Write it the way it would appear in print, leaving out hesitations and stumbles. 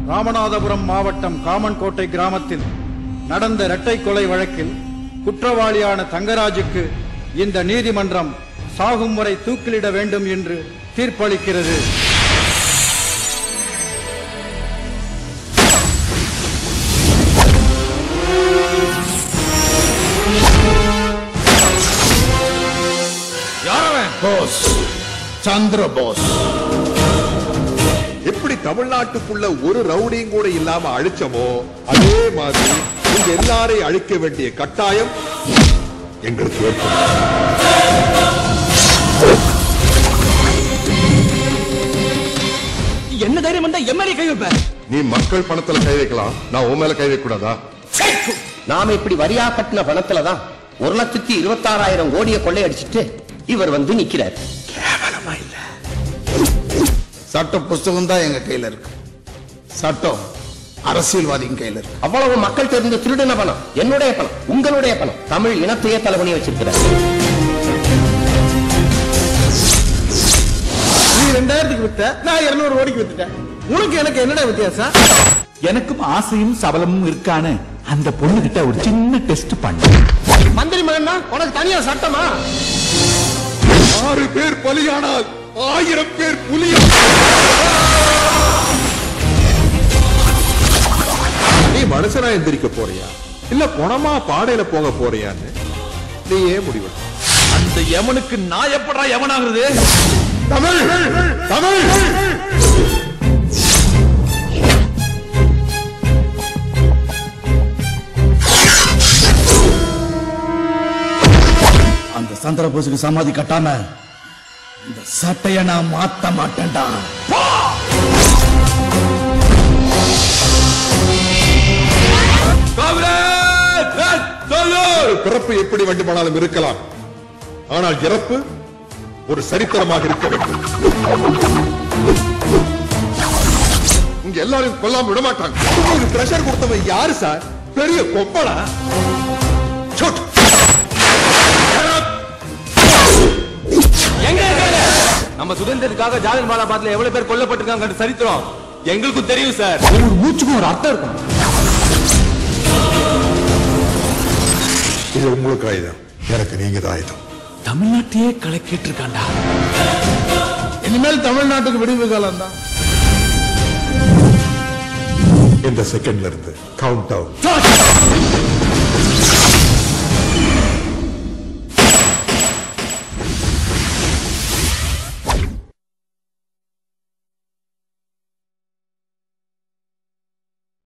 ராமநாதபுரம் மாவட்டம் காமன்கோட்டை கிராமத்தில் நடந்த இரட்டை கொலை வழக்கில் குற்றவாளியான தங்கராஜுக்கு இந்த நீதிமன்றம் சாகும் வரை தூக்கிலிட வேண்டும் என்று தீர்ப்பளிக்கிறது. போஸ், சந்திர போஸ். எப்படி தமிழ்நாட்டுக்குள்ள ஒரு ரவுடியும் கூட இல்லாம அழிச்சமோ அதே மாதிரி நீங்க எல்லாரையும் அழிக்க வேண்டிய கட்டாயம் எங்களுக்கு ஏற்படும். என்ன தைரியம் வந்தா எம்எல்ஏ கை வைப்ப? நீ மக்கள் பணத்துல கை வைக்கலாம், நான் உன் மேல கை வைக்க கூடாதா? நாம இப்படி வரியா கட்டின பணத்துலதான் 1,26,000 கோடியை கொள்ளையடிச்சிட்டு இவர் வந்து நிக்கிறார். கேவலமா இல்ல. சட்ட புஸ்தகம் தான் எங்க கையில இருக்கு. சட்டம் அரசியல்வாதியின் கையில இருக்கு. அவ்வளவு மக்கள் தெரிந்த திருடின பணம் என்னுடைய பணம், உங்களுடைய பணம். தமிழ் இனத்தையே தலைவணி வச்சிருக்கிறார். நீ 2000க்கு வித்த, நான் 200 கோடிக்கு வித்துட்டேன். உனக்கு எனக்கு என்னடா வித்தியாசம்? எனக்கும் ஆசையும் சபலமும் இருக்கானு அந்த பொண்ணு கிட்ட ஒரு சின்ன டெஸ்ட் பண்ண. மந்திரி மகன்னா உனக்கு தனியா சட்டமா? 6 பேர் பலியானால் 1000 பேர் புலியா? நீ மனுஷனா எந்திரிக்க போறியா இல்ல பொணமா பாடையில போக போறியான்னு நீயே முடிவு. அந்த யமனுக்கு நான் எப்படா யமனாகிறது? தமிழ் தமிழ் அந்த சந்திரபோஸுக்கு சமாதி கட்டாம இந்த சட்டைய நான் மாத்த மாட்டேன்டா. பிறப்பு எப்படி வேண்டுமானாலும் இருக்கலாம், ஆனால் இறப்பு ஒரு சரித்திரமாக இருக்க வேண்டும். இங்க எல்லாரும் கொல்லாம விட மாட்டாங்க. ஒரு பிரஷர் கொடுத்தவன் யாரு சார்? பெரிய கொப்பளா? நம்ம சுதந்திரத்துக்காக ஜாலியன் வாலாபாத்ல எவ்வளவு பேர் கொல்லப்பட்டிருக்காங்க சரித்திரம் எங்களுக்கும் தெரியும் சார். ஒரு மூச்சுக்கும் ஒரு அர்த்தம் இருக்கும். இது உங்களுக்கு ஆயுதம், எனக்கு நீங்க தான் ஆயுதம். தமிழ்நாட்டையே கலக்கிட்டு இருக்காண்டா. இனிமேல் தமிழ்நாட்டுக்கு விடுவு காலம் தான். இந்த செகண்ட்ல இருந்து கவுண்ட் டவுன்.